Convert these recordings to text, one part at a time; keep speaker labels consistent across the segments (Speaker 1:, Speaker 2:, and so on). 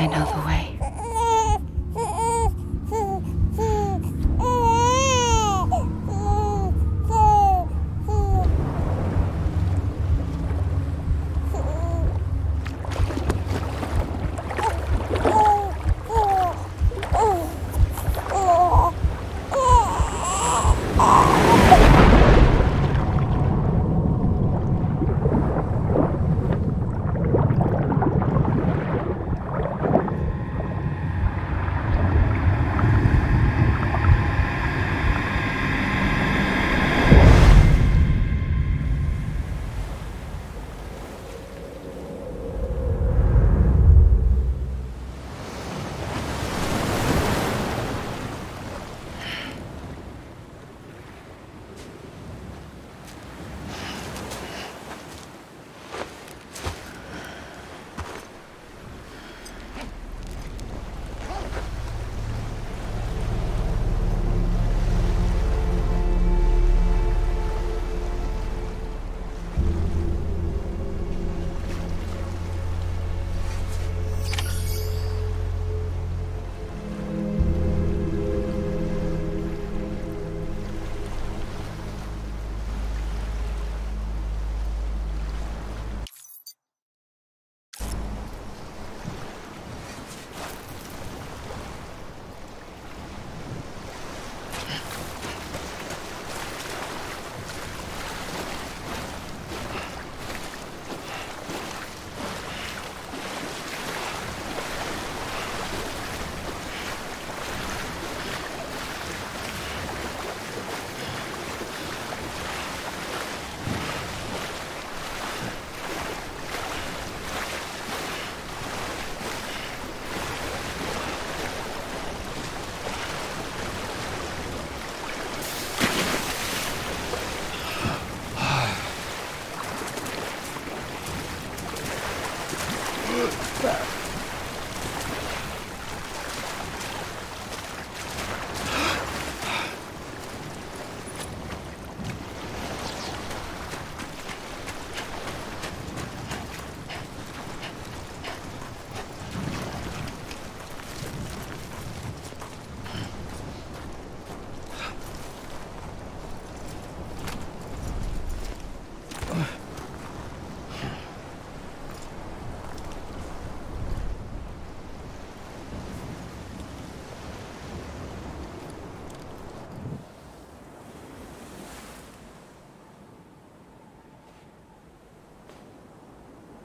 Speaker 1: I know the way.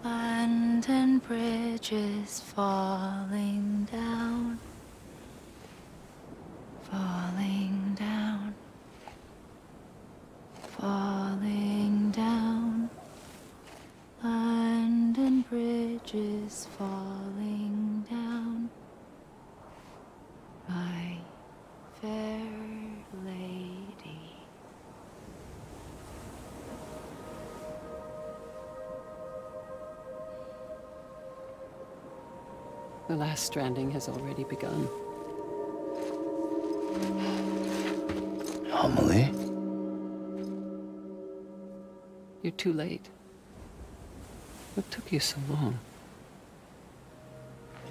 Speaker 2: London Bridge is falling down, falling down, falling down. London Bridge is falling down, my fair lady.
Speaker 3: The last stranding has already begun.
Speaker 4: Ameli?
Speaker 3: You're too late. What took you so long?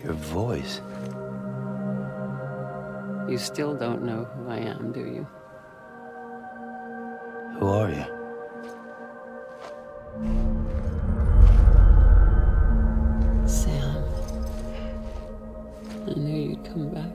Speaker 4: Your voice.
Speaker 3: You still don't know who I am, do you?
Speaker 4: Who are you?
Speaker 3: Sam. I knew you'd come back.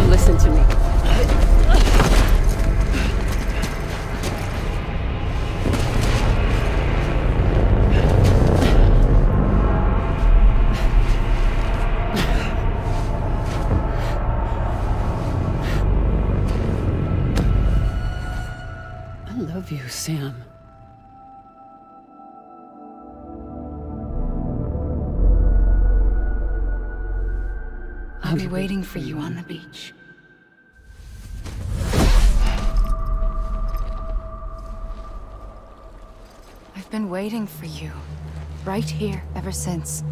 Speaker 3: Listen to me. I love you, Sam.
Speaker 2: I'll be waiting for you on the beach. I've been waiting for you, right here, ever since.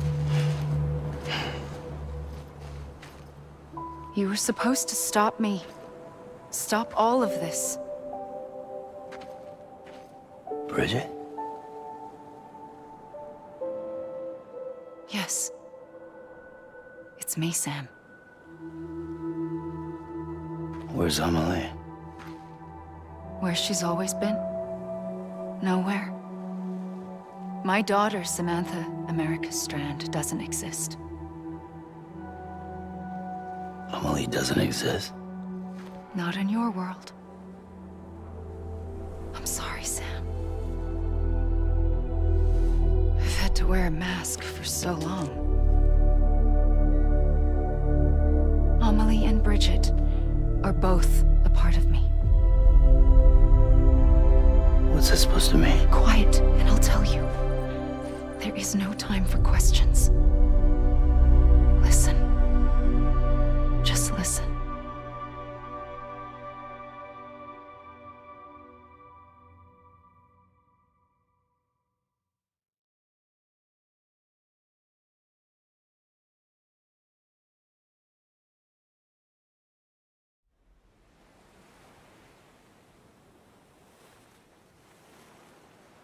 Speaker 2: You were supposed to stop me. Stop all of this.
Speaker 1: Bridget?
Speaker 2: Yes. It's me, Sam.
Speaker 1: Where's Ameli?
Speaker 2: Where she's always been. Nowhere. My daughter, Samantha America Strand, doesn't exist.
Speaker 1: Ameli doesn't exist?
Speaker 2: Not in your world. I'm sorry, Sam. I've had to wear a mask for so long. Ameli and Bridget are both a part of me.
Speaker 1: What's this supposed to mean?
Speaker 2: Quiet, and I'll tell you. There is no time for questions. Listen. Just listen.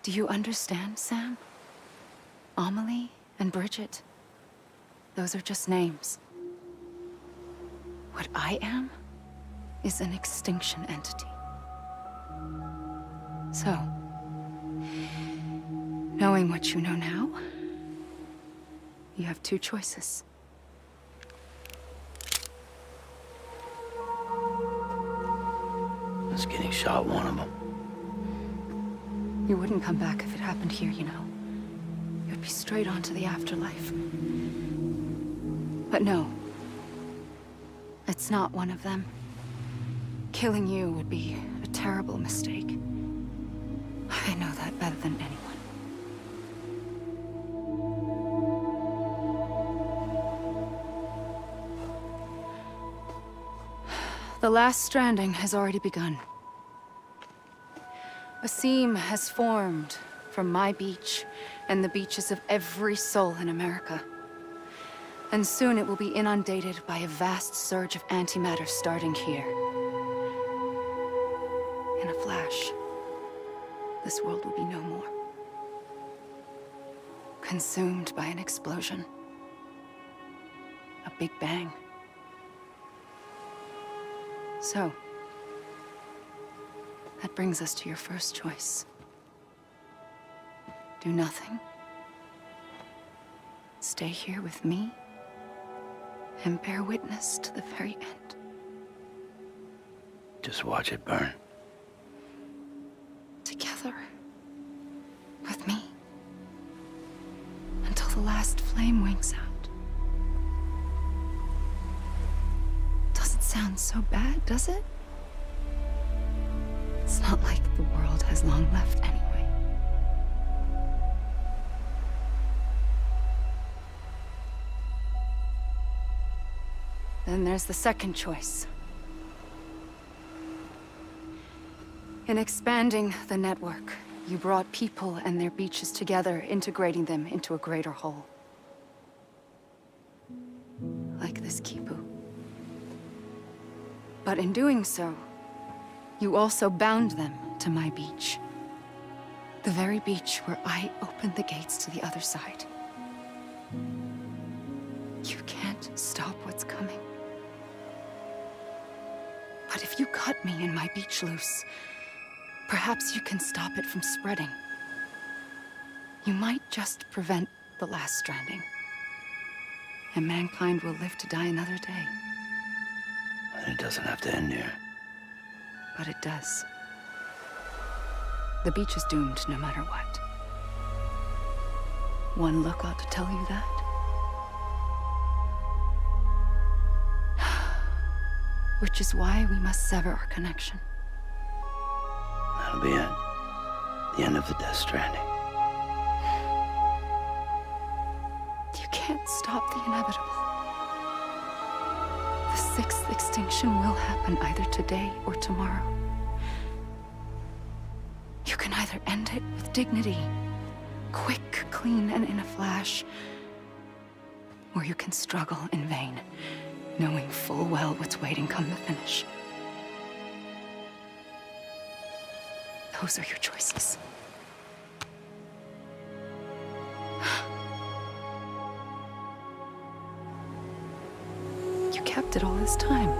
Speaker 2: Do you understand, Sam? Ameli and Bridget, those are just names. What I am is an extinction entity. So, knowing what you know now, you have two choices.
Speaker 1: Is getting shot one of them?
Speaker 2: You wouldn't come back if it happened here, you know. You'd be straight on to the afterlife. But no. It's not one of them. Killing you would be a terrible mistake. I know that better than anyone. The last stranding has already begun. A seam has formed from my beach and the beaches of every soul in America. And soon it will be inundated by a vast surge of antimatter starting here. In a flash, this world will be no more. Consumed by an explosion. A big bang. So, that brings us to your first choice. Do nothing. Stay here with me and bear witness to the very end.
Speaker 1: Just watch it burn.
Speaker 2: Together. With me. Until the last flame winks out. Doesn't sound so bad, does it? It's not like the world has long left anyway. Then there's the second choice. In expanding the network, you brought people and their beaches together, integrating them into a greater whole. Like this Kipu. But in doing so, you also bound them to my beach. The very beach where I opened the gates to the other side. You can't stop what's coming. But if you cut me and my beach loose, perhaps you can stop it from spreading. You might just prevent the last stranding. And mankind will live to die another day.
Speaker 1: And it doesn't have to end here.
Speaker 2: But it does. The beach is doomed no matter what. One look ought to tell you that. Which is why we must sever our connection.
Speaker 1: That'll be it. The end of the Death Stranding.
Speaker 2: You can't stop the inevitable. sixth extinction will happen either today or tomorrow. You can either end it with dignity, quick, clean, and in a flash, or you can struggle in vain, knowing full well what's waiting come the finish. Those are your choices. You kept it all this time.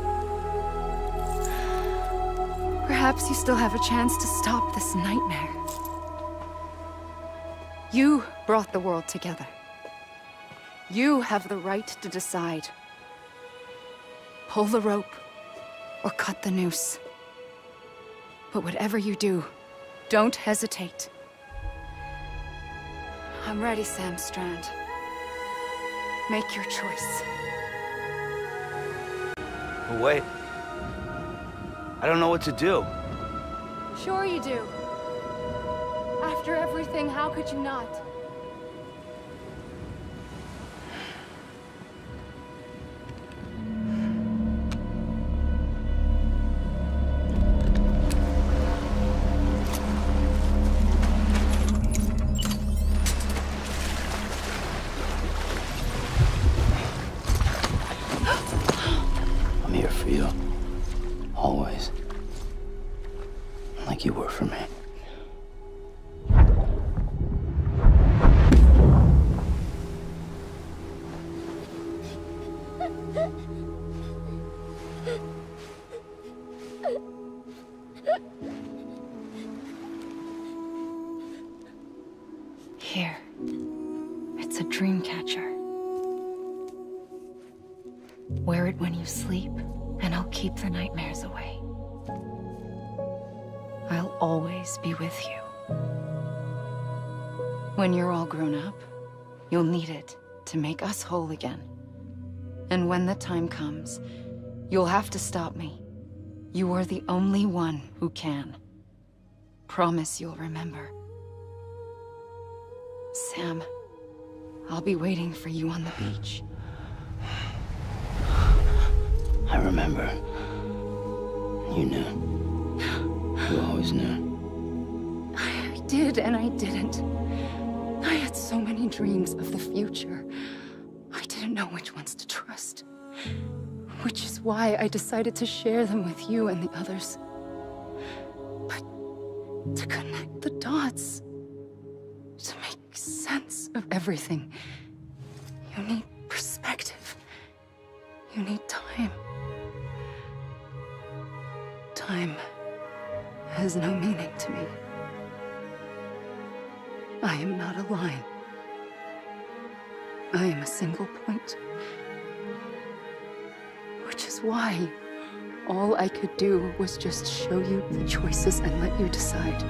Speaker 2: Perhaps you still have a chance to stop this nightmare. You brought the world together. You have the right to decide. Pull the rope or cut the noose. But whatever you do, don't hesitate. I'm ready, Sam Strand. Make your choice.
Speaker 1: But wait. I don't know what to do.
Speaker 2: Sure you do. After everything, how could you not?
Speaker 1: I'm here for you. Always. Like you were for me.
Speaker 2: Here. It's a dream catcher. Wear it when you sleep, and I'll keep the nightmares away. I'll always be with you. When you're all grown up, you'll need it to make us whole again. And when the time comes, you'll have to stop me. You are the only one who can. Promise you'll remember. Sam, I'll be waiting for you on the beach.
Speaker 1: I remember. You knew. You always knew.
Speaker 2: I did and I didn't. I had so many dreams of the future. I didn't know which ones to trust. Which is why I decided to share them with you and the others. But to connect the dots, to make sense of everything, you need perspective. You need time. Time has no meaning to me. I am not a line. I am a single point. Which is why all I could do was just show you the choices and let you decide.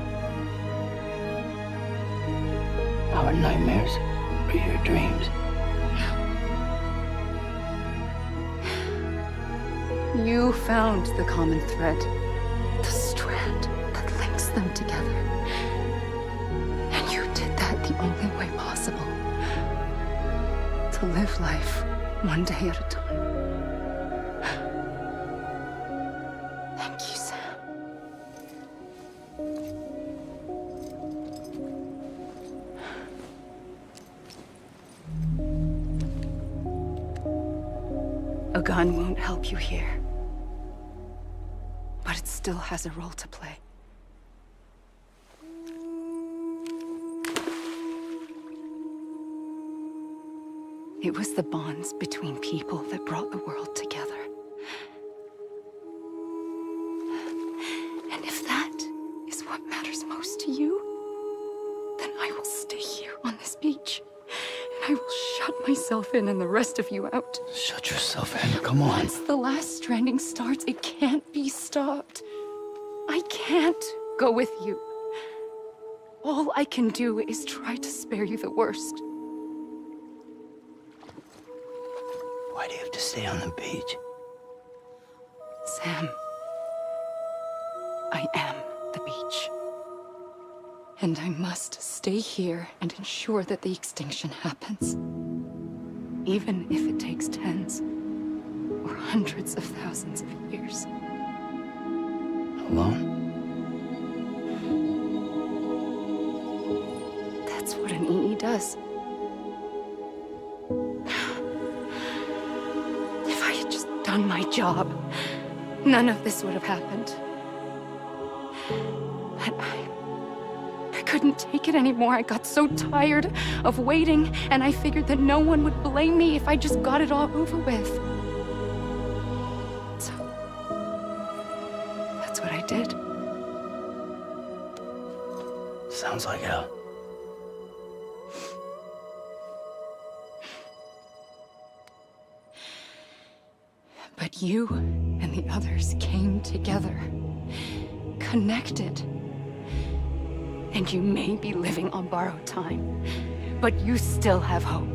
Speaker 1: Our nightmares are your dreams.
Speaker 2: You found the common thread, the strand that links them together. And you did that the only way possible. To live life one day at a time. Thank you, Sam. A gun won't help you here. But it still has a role to play. It was the bonds between people that brought the world together. And if that is what matters most to you, then I will stay here on this beach. And I will shut myself in and the rest of you out.
Speaker 1: Shut yourself in, come on.
Speaker 2: Once the last stranding starts, it can't be stopped. I can't go with you. All I can do is try to spare you the worst.
Speaker 1: Why do you have to stay on the beach?
Speaker 2: Sam, I am the beach. And I must stay here and ensure that the extinction happens. Even if it takes tens for hundreds of thousands of years.
Speaker 1: Alone?
Speaker 2: That's what an EE does. If I had just done my job, none of this would have happened. But I couldn't take it anymore. I got so tired of waiting, and I figured that no one would blame me if I just got it all over with. So, that's what I did.
Speaker 1: Sounds like hell.
Speaker 2: But you and the others came together, connected. And you may be living on borrowed time, but you still have hope.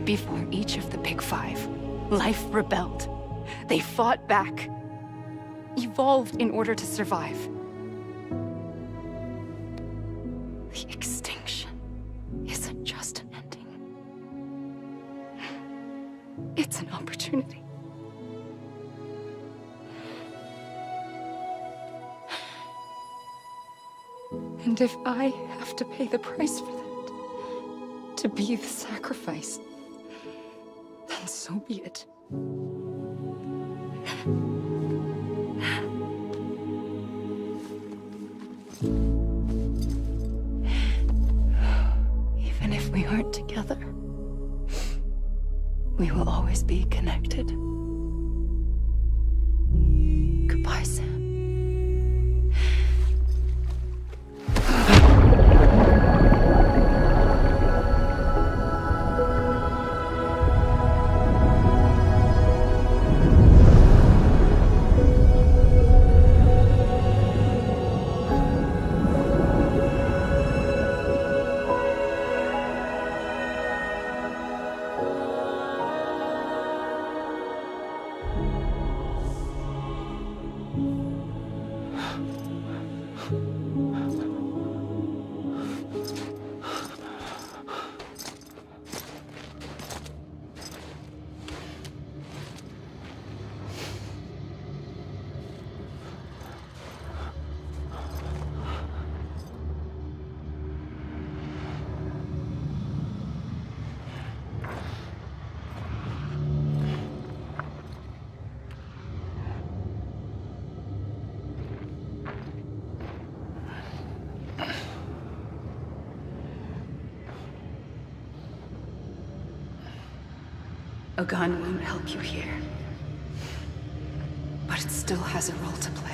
Speaker 2: Before each of the Big Five, life rebelled. They fought back, evolved in order to survive. The extinction isn't just an ending. It's an opportunity. And if I have to pay the price for that, to be the sacrifice, then so be it. Even if we aren't together, we will always be connected. Goodbye, Sam. A gun won't help you here, but it still has a role to play.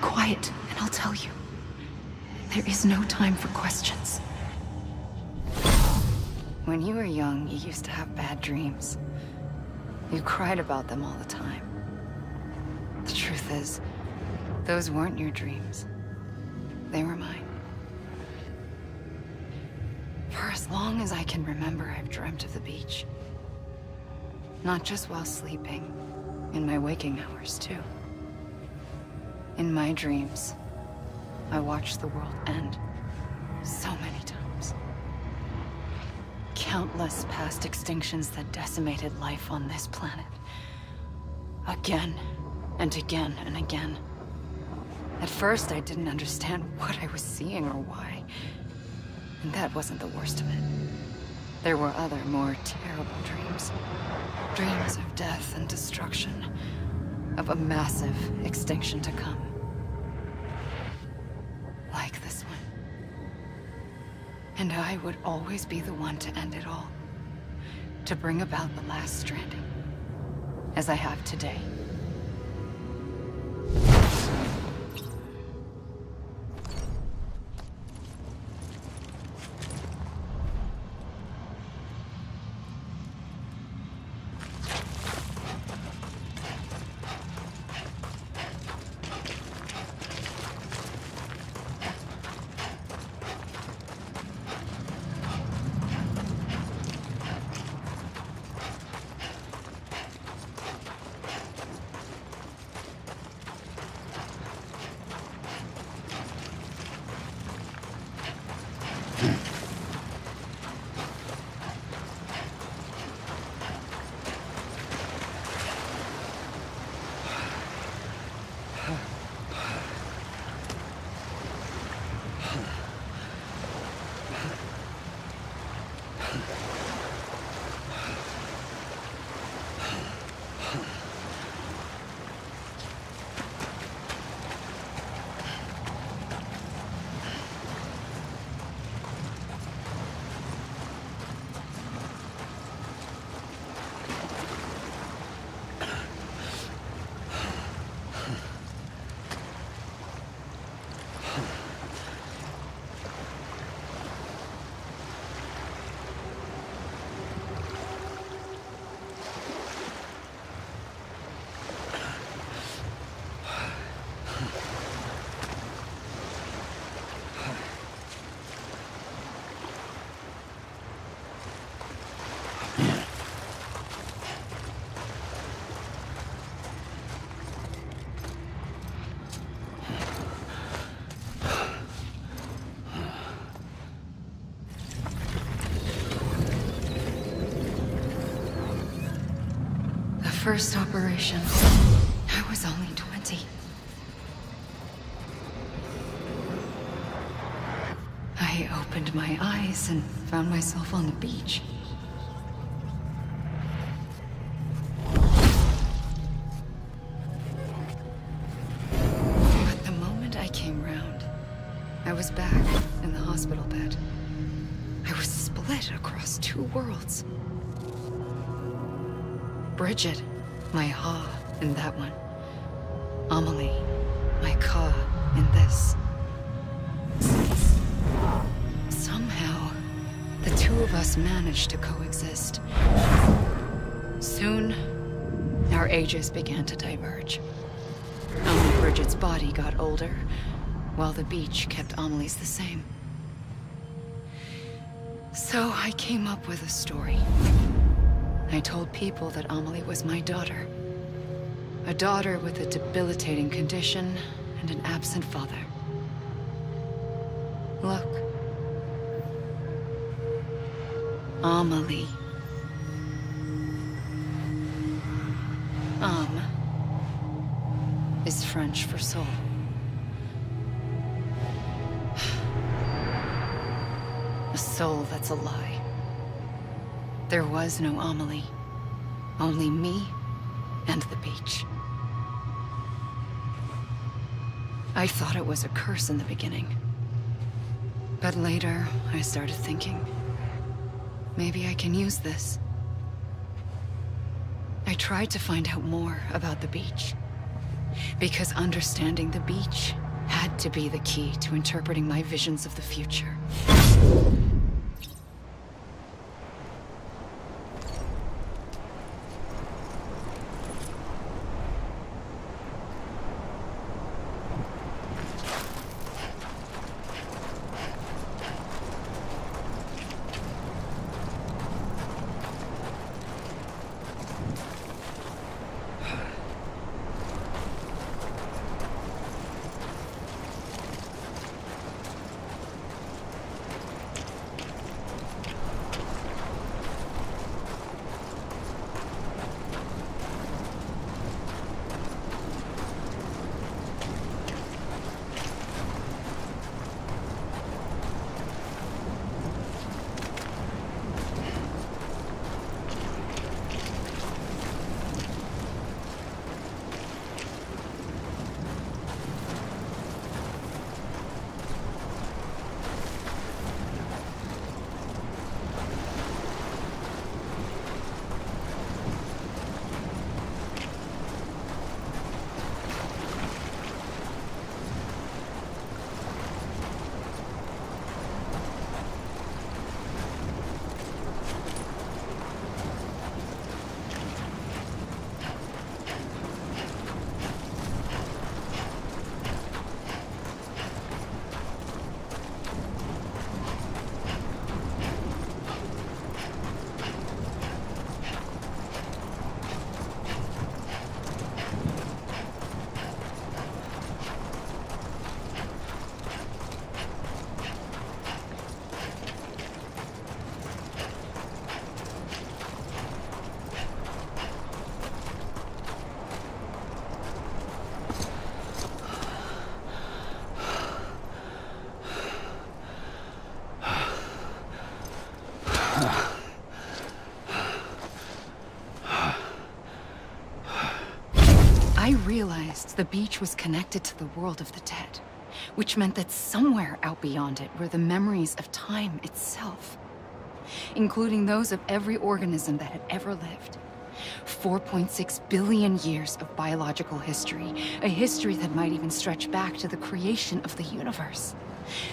Speaker 2: Quiet, and I'll tell you. There is no time for questions. When you were young, you used to have bad dreams. You cried about them all the time. The truth is, those weren't your dreams. They were mine. For as long as I can remember, I've dreamt of the beach. Not just while sleeping, in my waking hours, too. In my dreams, I watched the world end so many times. Countless past extinctions that decimated life on this planet. Again, and again, and again. At first, I didn't understand what I was seeing or why. And that wasn't the worst of it. There were other, more terrible dreams. Dreams of death and destruction. Of a massive extinction to come. Like this one. And I would always be the one to end it all. To bring about the last stranding. As I have today. First operation, I was only 20. I opened my eyes and found myself on the beach. But the moment I came round, I was back in the hospital bed. I was split across two worlds. Bridget, my ha in that one. Ameli, my ka in this. Somehow, the two of us managed to coexist. Soon, our ages began to diverge. Only Bridget's body got older, while the beach kept Ameli's the same. So I came up with a story. I told people that Ameli was my daughter. A daughter with a debilitating condition and an absent father. Look. Ameli. Is French for soul. A soul that's a lie. There was no Ameli. Only me and the beach. I thought it was a curse in the beginning. But later, I started thinking, maybe I can use this. I tried to find out more about the beach. Because understanding the beach had to be the key to interpreting my visions of the future. I realized the beach was connected to the world of the dead, which meant that somewhere out beyond it were the memories of time itself, including those of every organism that had ever lived. 4.6 billion years of biological history, a history that might even stretch back to the creation of the universe.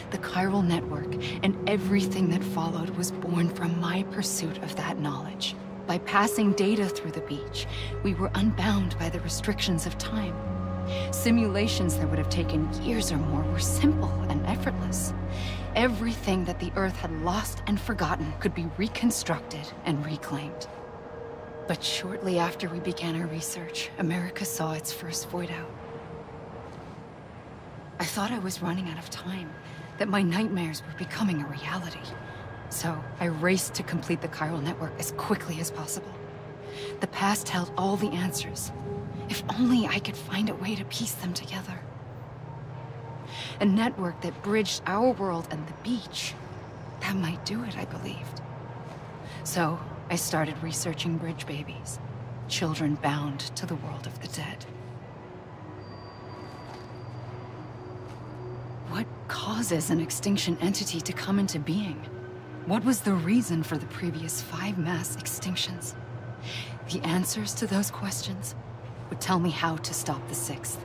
Speaker 2: The chiral network and everything that followed was born from my pursuit of that knowledge. By passing data through the beach, we were unbound by the restrictions of time. Simulations that would have taken years or more were simple and effortless. Everything that the Earth had lost and forgotten could be reconstructed and reclaimed. But shortly after we began our research, America saw its first void out. I thought I was running out of time, that my nightmares were becoming a reality. So I raced to complete the chiral network as quickly as possible. The past held all the answers. If only I could find a way to piece them together. A network that bridged our world and the beach. That might do it, I believed. So I started researching bridge babies, children bound to the world of the dead. What causes an extinction entity to come into being? What was the reason for the previous 5 mass extinctions? The answers to those questions would tell me how to stop the 6th.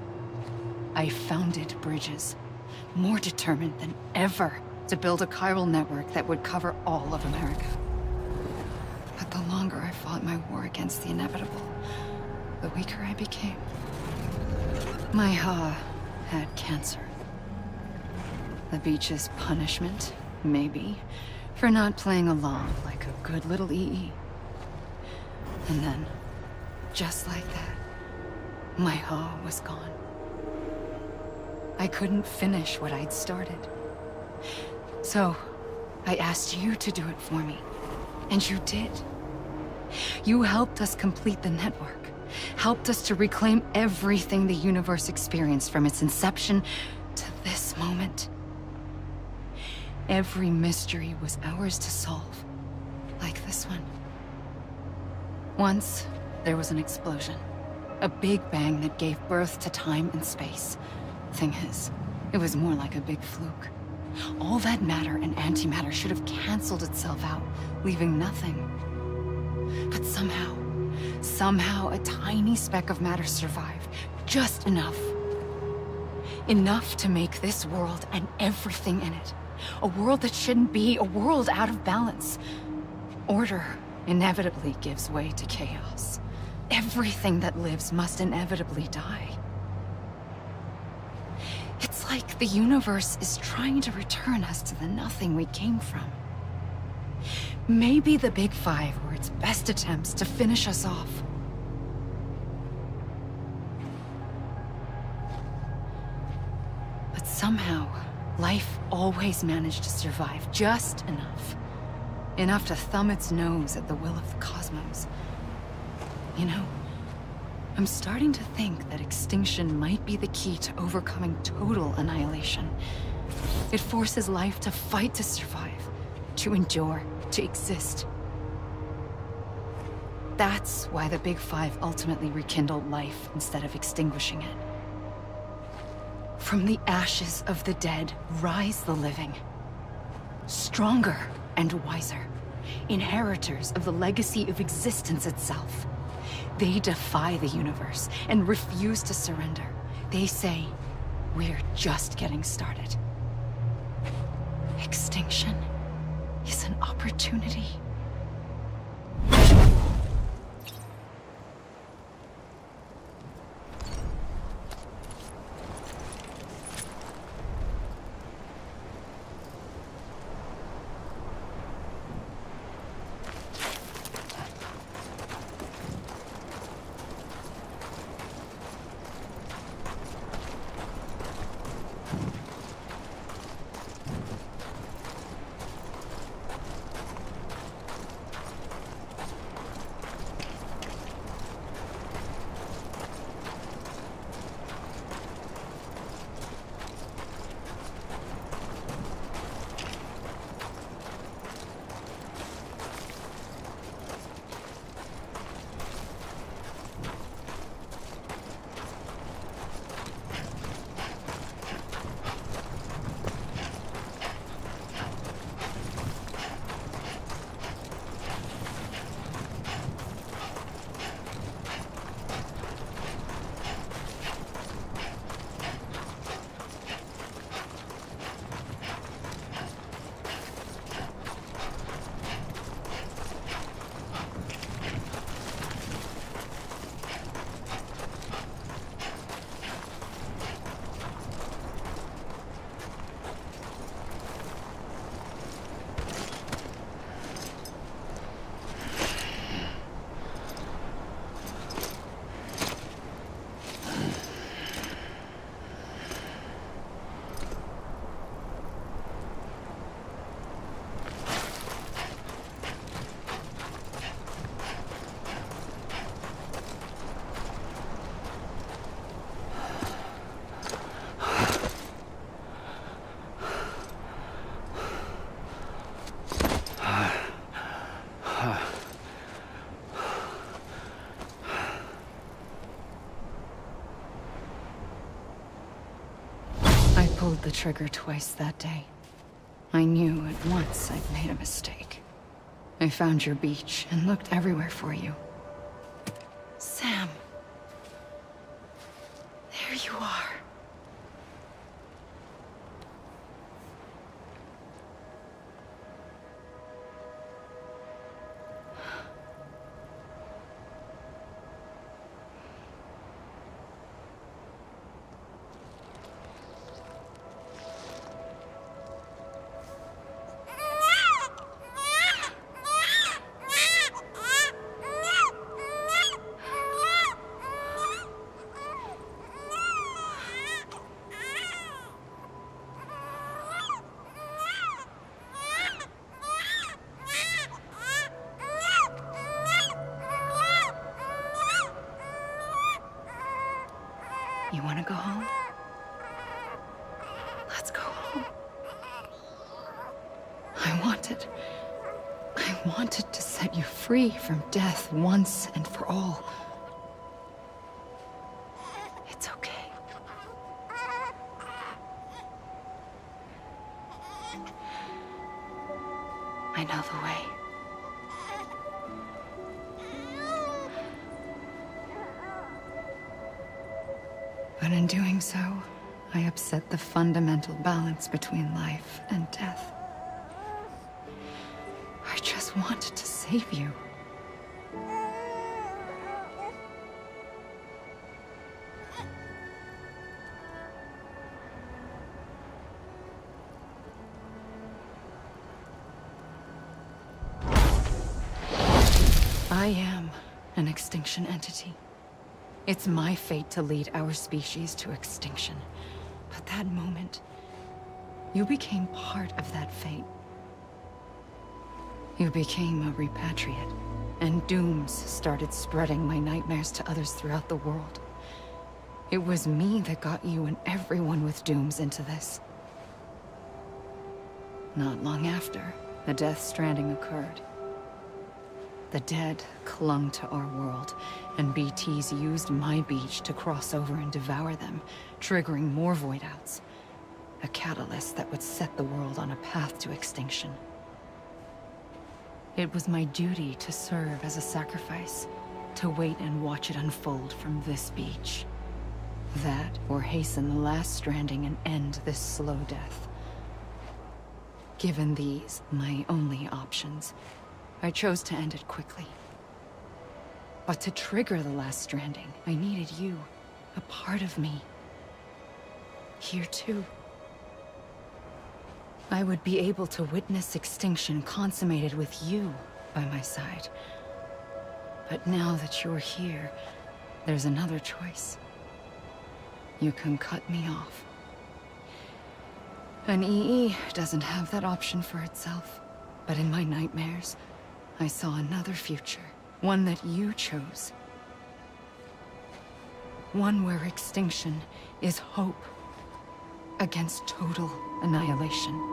Speaker 2: I founded bridges, more determined than ever to build a chiral network that would cover all of America. But the longer I fought my war against the inevitable, the weaker I became. My Ha had cancer. The beach's punishment, maybe, for not playing along like a good little EE. And then, just like that, my Ha was gone. I couldn't finish what I'd started. So, I asked you to do it for me, and you did. You helped us complete the network, helped us to reclaim everything the universe experienced from its inception to this moment. Every mystery was ours to solve, like this one. Once, there was an explosion. A big bang that gave birth to time and space. Thing is, it was more like a big fluke. All that matter and antimatter should have canceled itself out, leaving nothing. But somehow a tiny speck of matter survived, Just enough. Enough to make this world and everything in it a world that shouldn't be, a world out of balance. Order inevitably gives way to chaos. Everything that lives must inevitably die. It's like the universe is trying to return us to the nothing we came from. Maybe the Big Five were its best attempts to finish us off. But somehow, life always managed to survive just enough. Enough to thumb its nose at the will of the cosmos. You know, I'm starting to think that extinction might be the key to overcoming total annihilation. It forces life to fight to survive, to endure, to exist. That's why the Big Five ultimately rekindled life instead of extinguishing it. From the ashes of the dead rise the living. Stronger and wiser. Inheritors of the legacy of existence itself. They defy the universe and refuse to surrender. They say, we're just getting started. Extinction is an opportunity. Pulled the trigger twice that day. I knew at once I'd made a mistake. I found your beach and looked everywhere for you. Sam. There you are. You want to go home? Let's go home. I wanted to set you free from death once and for all. It's okay. I know the way. But in doing so, I upset the fundamental balance between life and death. I just wanted to save you. I am an extinction entity. It's my fate to lead our species to extinction. But that moment, you became part of that fate. You became a repatriate, and dooms started spreading my nightmares to others throughout the world. It was me that got you and everyone with dooms into this. Not long after, the Death Stranding occurred. The dead clung to our world, and BTs used my beach to cross over and devour them, triggering more void outs. A catalyst that would set the world on a path to extinction. It was my duty to serve as a sacrifice, to wait and watch it unfold from this beach. That, or hasten the last stranding and end this slow death. Given these, my only options, I chose to end it quickly. But to trigger the last stranding, I needed you, a part of me. Here too. I would be able to witness extinction consummated with you by my side. But now that you're here, there's another choice. You can cut me off. An EE doesn't have that option for itself. But in my nightmares, I saw another future. One that you chose. One where extinction is hope against total annihilation.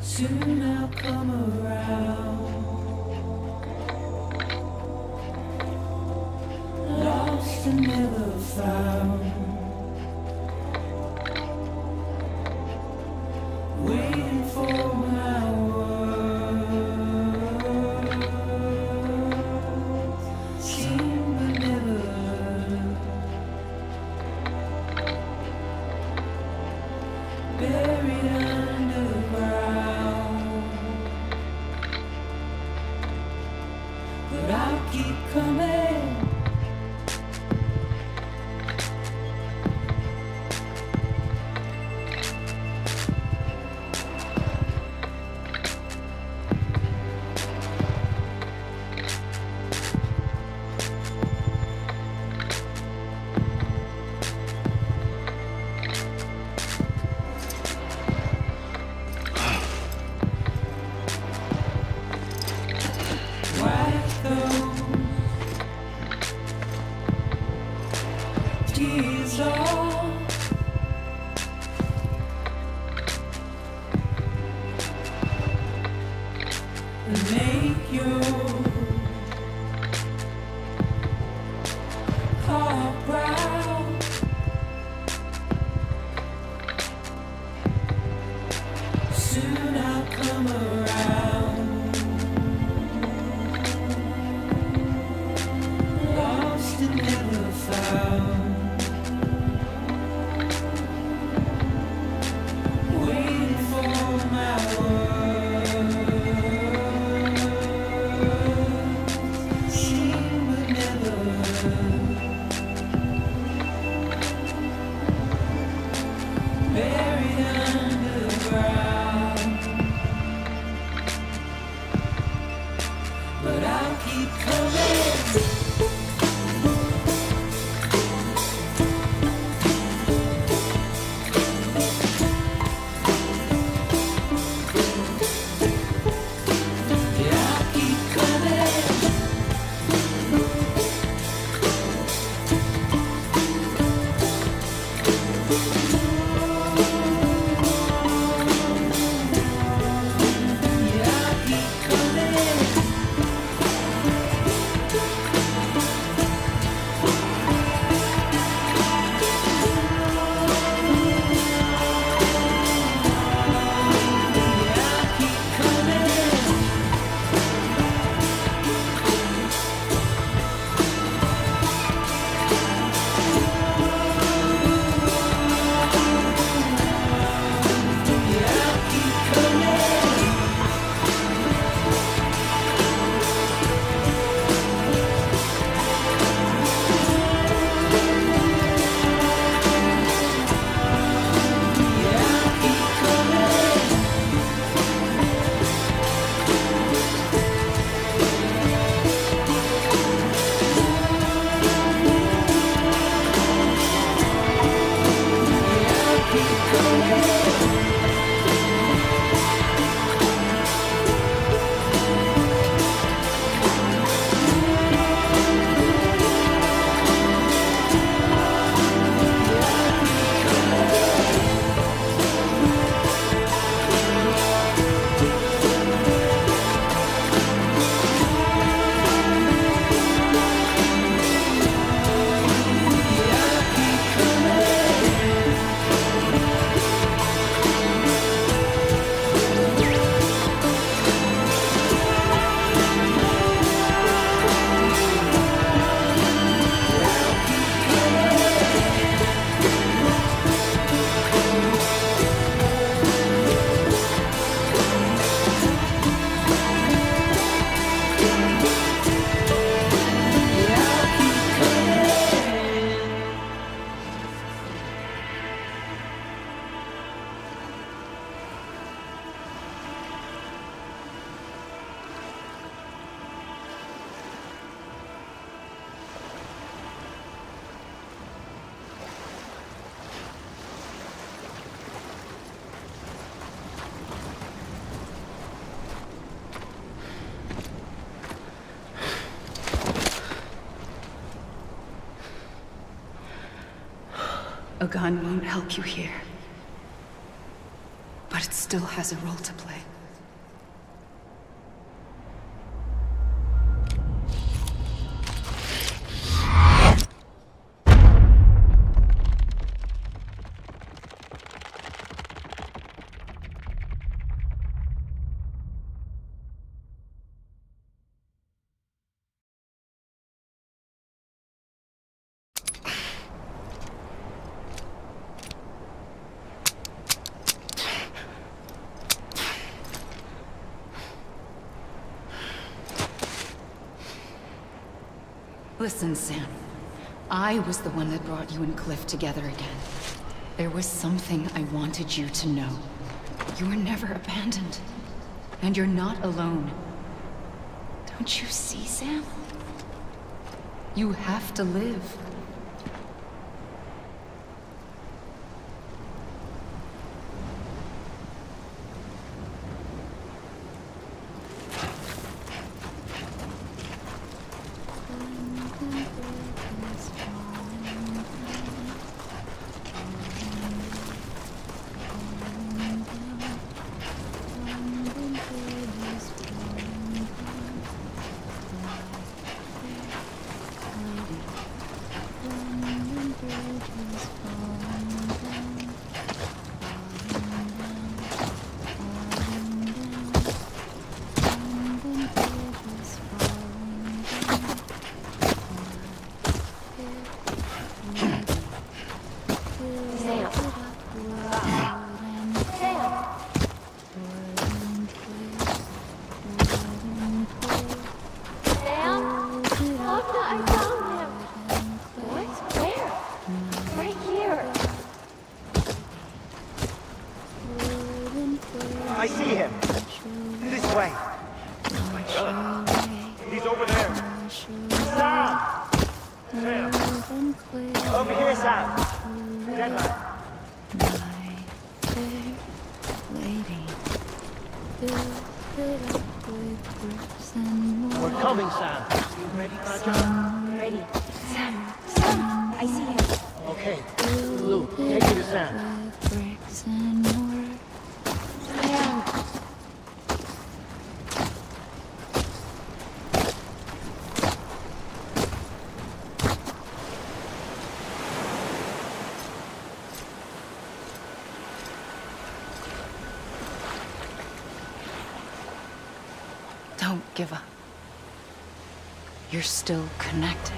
Speaker 4: Soon I'll come around. Lost and never found. Waiting for my words. Seen but never heard. Buried underground. But I'll keep coming. buried underground. But I'll keep coming.
Speaker 2: A gun won't help you here. But it still has a role to play. Listen, Sam. I was the one that brought you and Cliff together again. There was something I wanted you to know. You were never abandoned. And you're not alone. Don't you see, Sam? You have to live.
Speaker 5: I see him. This way. Oh my God. He's over there. Sam! Sam! Over here, Sam! Deadline. We're coming, Sam. You ready, Raja?
Speaker 6: Ready. Sam! Sam! I see him.
Speaker 5: Okay. Lou, take me to Sam.
Speaker 2: Don't give up. You're still connected.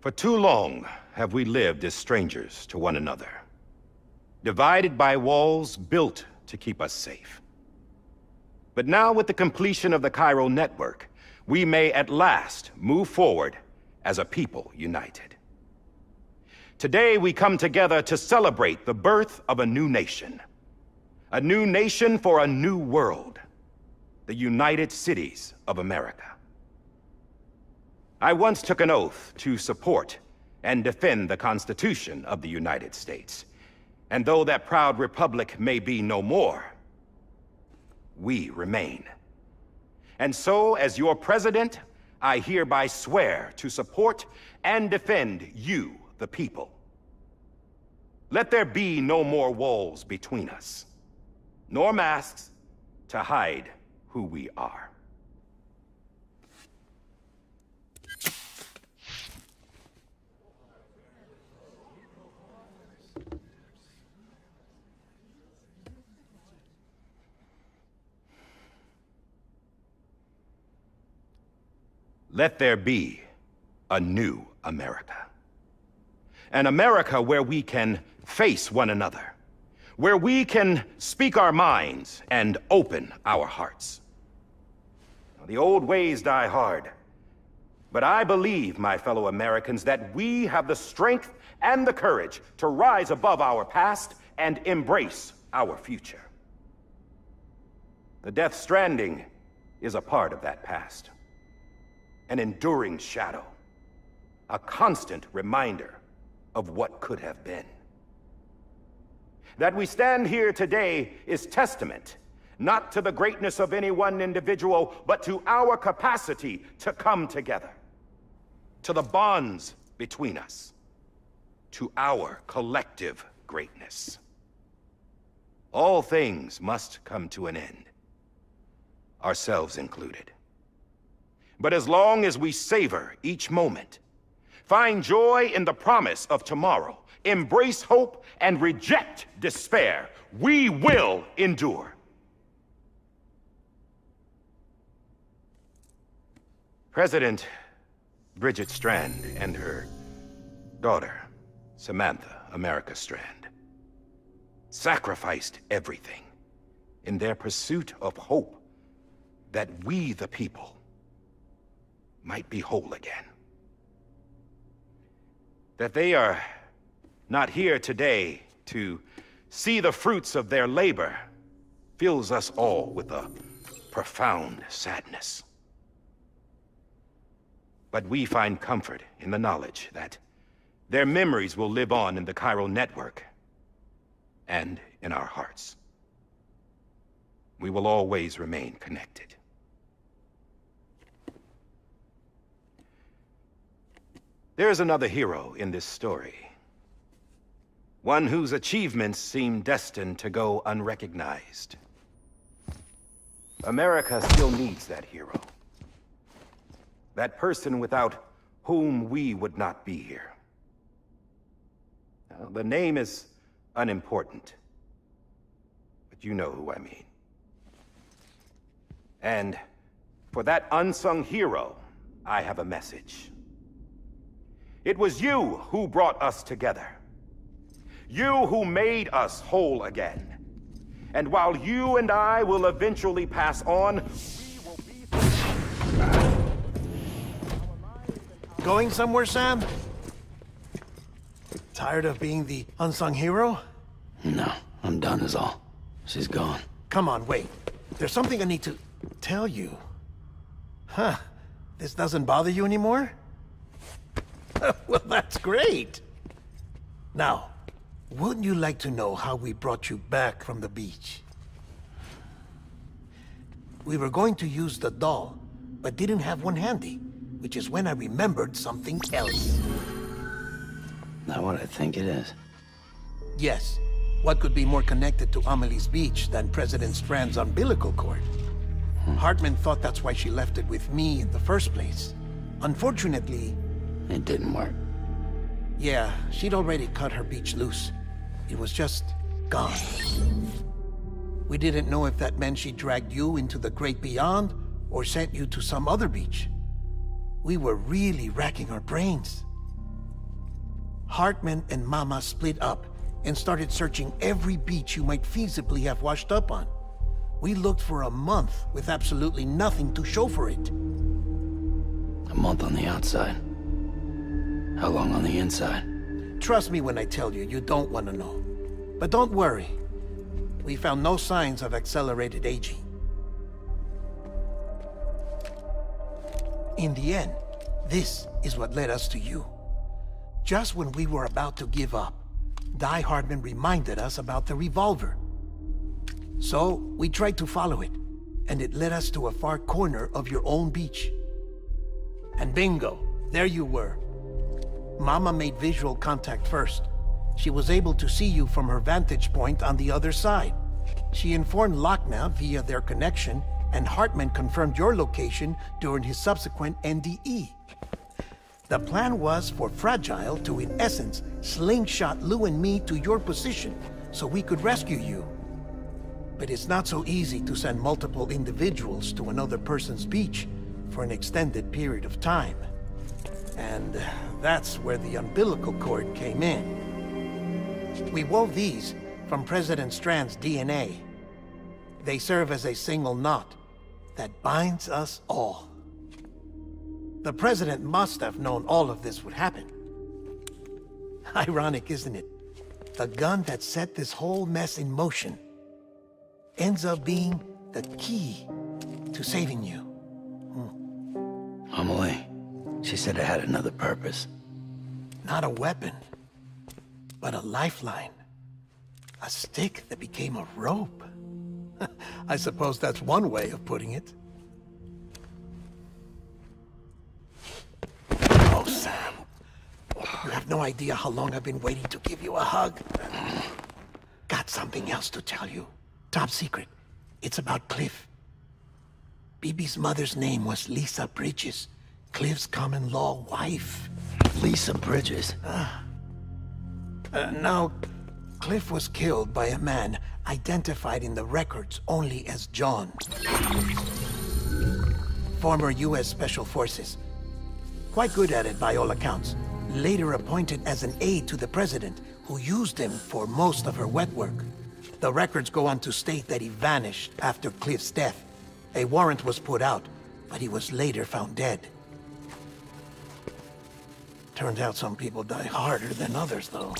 Speaker 7: For too long have we lived as strangers to one another, divided by walls built to keep us safe. But now, with the completion of the Cairo network, we may at last move forward as a people united. Today we come together to celebrate the birth of a new nation for a new world, the United Cities of America. I once took an oath to support and defend the Constitution of the United States. And though that proud republic may be no more, we remain. And so, as your president, I hereby swear to support and defend you, the people. Let there be no more walls between us, nor masks to hide who we are. Let there be a new America. An America where we can face one another, where we can speak our minds and open our hearts. The old ways die hard, but I believe, my fellow Americans, that we have the strength and the courage to rise above our past and embrace our future. The Death Stranding is a part of that past. An enduring shadow, a constant reminder of what could have been. That we stand here today is testament, not to the greatness of any one individual, but to our capacity to come together, to the bonds between us, to our collective greatness. All things must come to an end, ourselves included. But as long as we savor each moment, find joy in the promise of tomorrow, embrace hope, and reject despair, we will endure. President Bridget Strand and her daughter, Samantha America Strand, sacrificed everything in their pursuit of hope that we, the people, might be whole again. That they are not here today to see the fruits of their labor fills us all with a profound sadness. But we find comfort in the knowledge that their memories will live on in the chiral network and in our hearts. We will always remain connected. There is another hero in this story. One whose achievements seem destined to go unrecognized. America still needs that hero. That person without whom we would not be here. Now, the name is unimportant, but you know who I mean. And for that unsung hero, I have a message. It was you who brought us together. You who made us whole again. And while you and I will eventually pass on, we will be...
Speaker 8: Going somewhere, Sam? Tired of being the unsung hero?
Speaker 1: No, I'm done is all. She's gone.
Speaker 8: Come on, wait. There's something I need to tell you. Huh. This doesn't bother you anymore? Well, that's great. Now, wouldn't you like to know how we brought you back from the beach? We were going to use the doll, but didn't have one handy, which is when I remembered something else.
Speaker 1: Not what I think it is.
Speaker 8: Yes. What could be more connected to Ameli's beach than President Strand's umbilical cord? Hartman thought that's why she left it with me in the first place. Unfortunately...
Speaker 1: It didn't work.
Speaker 8: Yeah, she'd already cut her beach loose. It was just gone. We didn't know if that meant she dragged you into the great beyond, or sent you to some other beach. We were really racking our brains. Hartman and Mama split up and started searching every beach you might feasibly have washed up on. We looked for a month with absolutely nothing to show for it.
Speaker 1: A month on the outside. How long on the inside?
Speaker 8: Trust me when I tell you, you don't want to know. But don't worry. We found no signs of accelerated aging. In the end, this is what led us to you. Just when we were about to give up, Die Hartman reminded us about the revolver. So, we tried to follow it, and it led us to a far corner of your own beach. And bingo, there you were. Mama made visual contact first. She was able to see you from her vantage point on the other side. She informed Lochna via their connection, and Hartman confirmed your location during his subsequent NDE. The plan was for Fragile to, in essence, slingshot Lou and me to your position, so we could rescue you. But it's not so easy to send multiple individuals to another person's beach for an extended period of time. And that's where the umbilical cord came in. We wove these from President Strand's DNA. They serve as a single knot that binds us all. The President must have known all of this would happen. Ironic, isn't it? The gun that set this whole mess in motion ends up being the key to saving you.
Speaker 1: Ameli, she said it had another purpose.
Speaker 8: Not a weapon, but a lifeline. A stick that became a rope. I suppose that's one way of putting it. Oh, Sam. You have no idea how long I've been waiting to give you a hug. Got something else to tell you. Top secret. It's about Cliff. Bibi's mother's name was Lisa Bridges, Cliff's common-law wife.
Speaker 1: Lisa Bridges?
Speaker 8: Now, Cliff was killed by a man identified in the records only as John. former U.S. Special Forces. Quite good at it by all accounts. Later appointed as an aide to the president, who used him for most of her wet work. The records go on to state that he vanished after Cliff's death. A warrant was put out, but he was later found dead. Turns out some people die harder than others, though.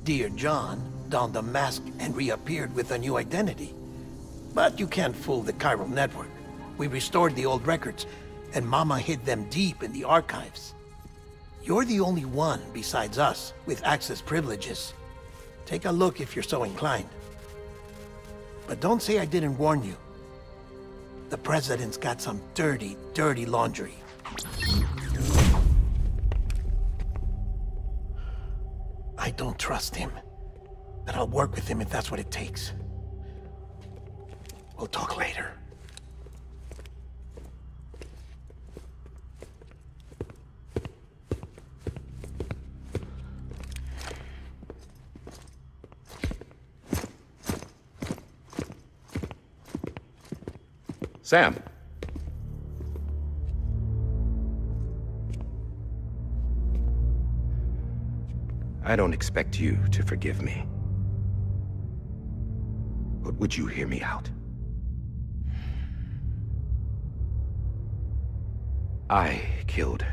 Speaker 8: Dear John donned a mask and reappeared with a new identity. But you can't fool the chiral network. We restored the old records, and Mama hid them deep in the archives. You're the only one, besides us, with access privileges. Take a look if you're so inclined. But don't say I didn't warn you. The president's got some dirty, dirty laundry. I don't trust him, but I'll work with him if that's what it takes. We'll talk later.
Speaker 7: Sam. I don't expect you to forgive me. But would you hear me out? I killed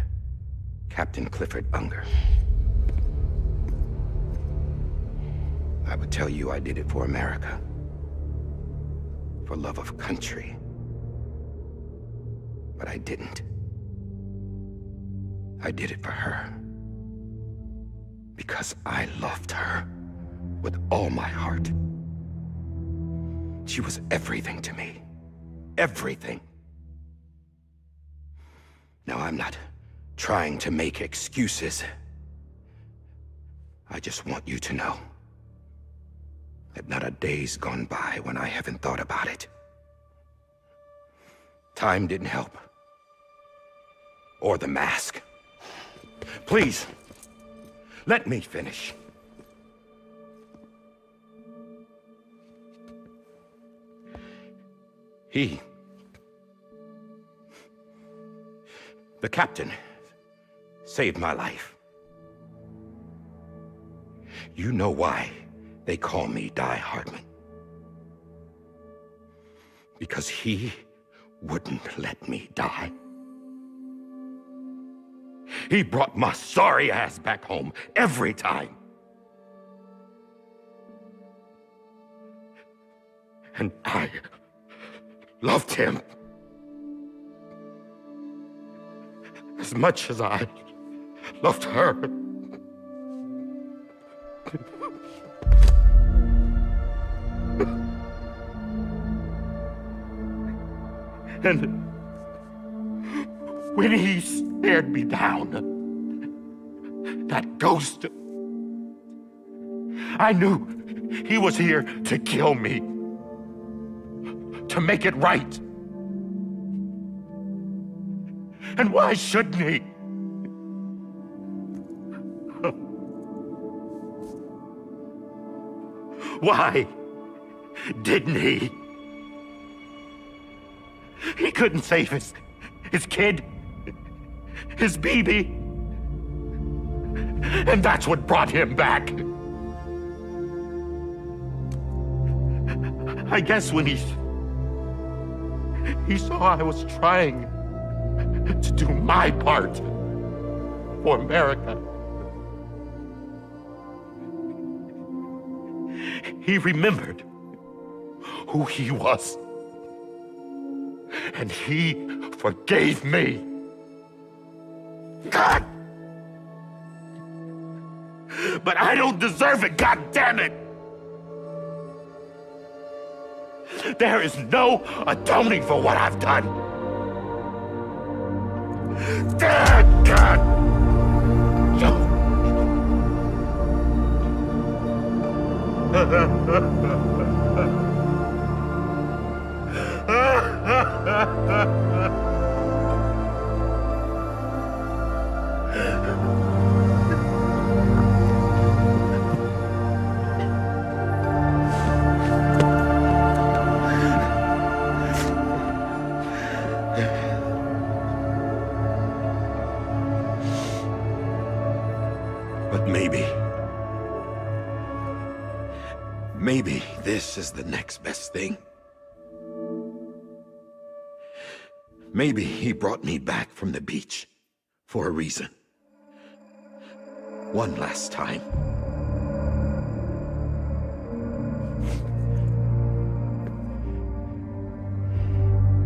Speaker 7: Captain Clifford Unger. I would tell you I did it for America. For love of country. But I didn't. I did it for her. Because I loved her with all my heart. She was everything to me. Everything. Now, I'm not trying to make excuses. I just want you to know that not a day's gone by when I haven't thought about it. Time didn't help. Or the mask. Please, let me finish. The captain, saved my life. You know why they call me Die Hardman. Because he wouldn't let me die. He brought my sorry ass back home every time. And I loved him as much as I loved her. And when he stared me down, that ghost, I knew he was here to kill me, to make it right. And why shouldn't he? Why didn't he? He couldn't save his kid, his baby. And that's what brought him back. I guess when he saw I was trying to do my part for America, he remembered who he was. And he forgave me. God! But I don't deserve it, God damn it! There is no atoning for what I've done. God!
Speaker 9: Maybe this is the next best thing. Maybe he brought me back from the beach for a reason. One last time.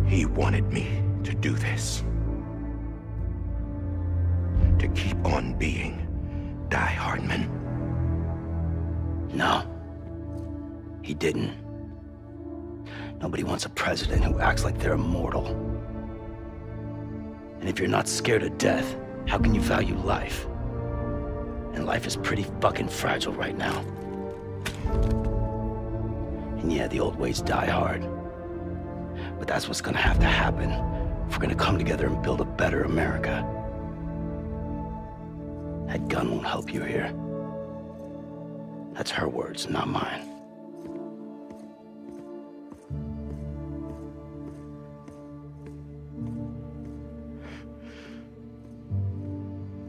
Speaker 9: He wanted me to do this. To keep on being Die Hardman.
Speaker 1: No. He didn't. Nobody wants a president who acts like they're immortal. And if you're not scared of death, how can you value life? And life is pretty fucking fragile right now. And yeah, the old ways die hard. But that's what's gonna have to happen if we're gonna come together and build a better America. That gun won't help you here. That's her words, not mine.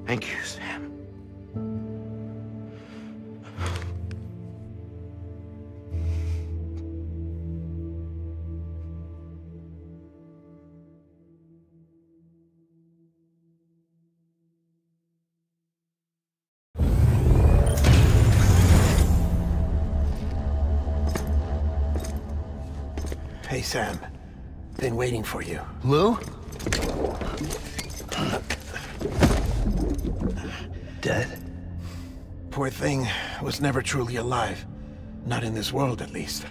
Speaker 9: Thank you, Sam.
Speaker 8: Hey, Sam. Been waiting for you.
Speaker 1: Lou? Dead?
Speaker 8: Poor thing was never truly alive. Not in this world, at least.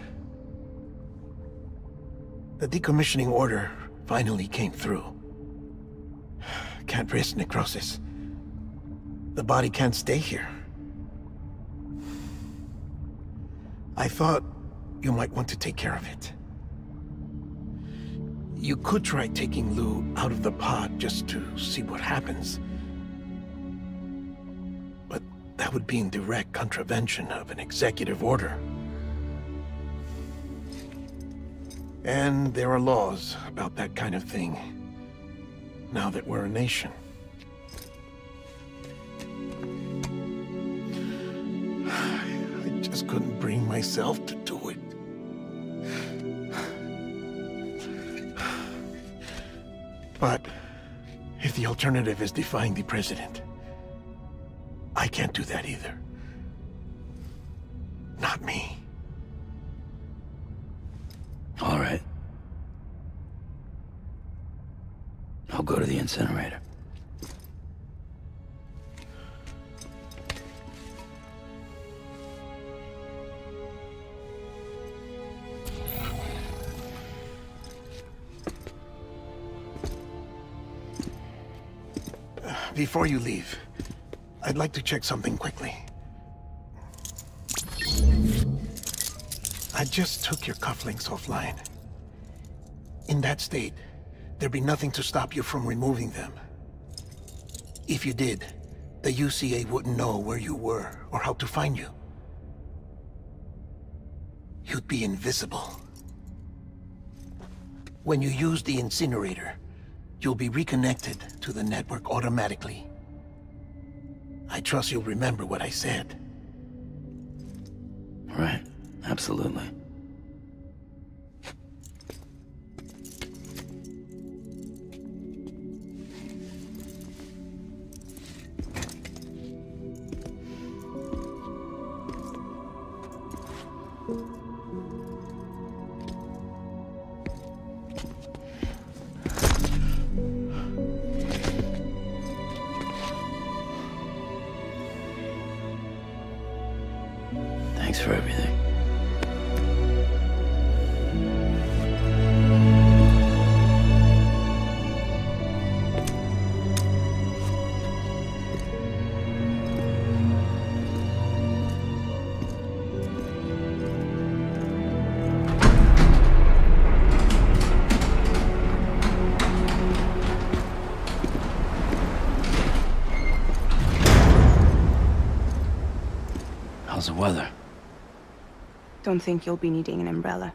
Speaker 8: The decommissioning order finally came through. Can't risk necrosis. The body can't stay here. I thought you might want to take care of it. You could try taking Lou out of the pod just to see what happens. But that would be in direct contravention of an executive order. And there are laws about that kind of thing, now that we're a nation. I just couldn't bring myself to do it. But if the alternative is defying the president, I can't do that either. Not me.
Speaker 1: All right. I'll go to the incinerator.
Speaker 8: Before you leave, I'd like to check something quickly. I just took your cufflinks offline. In that state, there'd be nothing to stop you from removing them. If you did, the UCA wouldn't know where you were or how to find you. You'd be invisible. When you use the incinerator, you'll be reconnected to the network automatically. I trust you'll remember what I said.
Speaker 1: Right, absolutely. Thanks for everything. How's the weather?
Speaker 6: Don't think you'll be needing an umbrella.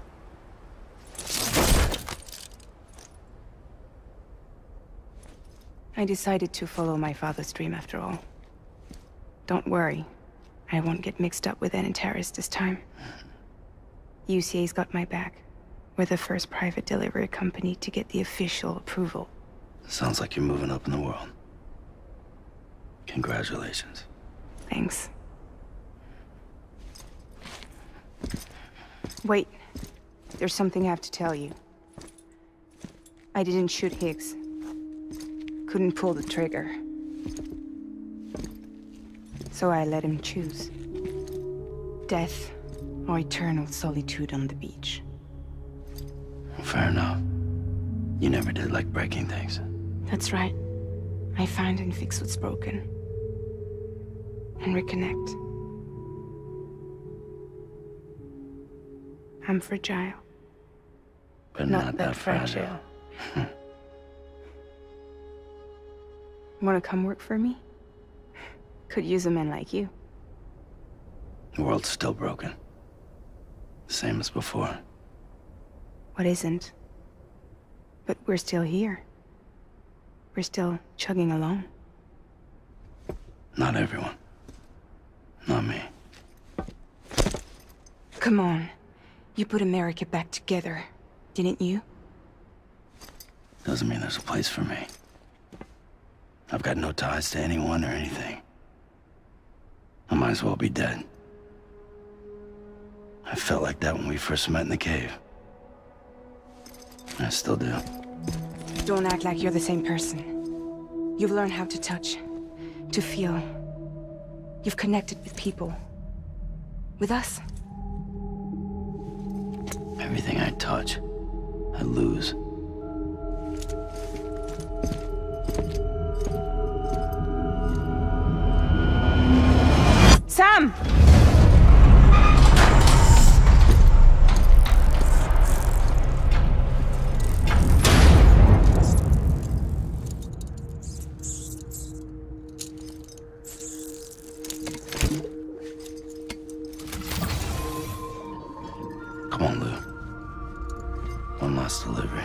Speaker 6: I decided to follow my father's dream after all. Don't worry. I won't get mixed up with any terrorists this time. UCA's got my back. We're the first private delivery company to get the official approval.
Speaker 1: Sounds like you're moving up in the world. Congratulations.
Speaker 6: Thanks. Wait. There's something I have to tell you. I didn't shoot Higgs. Couldn't pull the trigger. So I let him choose. Death or eternal solitude on the beach.
Speaker 1: Fair enough. You never did like breaking things.
Speaker 6: That's right. I find and fix what's broken. And reconnect. I'm fragile.
Speaker 1: But not that fragile.
Speaker 6: Wanna come work for me? Could use a man like you.
Speaker 1: The world's still broken. Same as before.
Speaker 6: What isn't? But we're still here. We're still chugging along.
Speaker 1: Not everyone. Not me.
Speaker 6: Come on. You put America back together, didn't you?
Speaker 1: Doesn't mean there's a place for me. I've got no ties to anyone or anything. I might as well be dead. I felt like that when we first met in the cave. I still do.
Speaker 6: Don't act like you're the same person. You've learned how to touch, to feel. You've connected with people. With us.
Speaker 1: Everything I touch, I lose.
Speaker 6: Sam!
Speaker 1: Come on, Lou. One last delivery.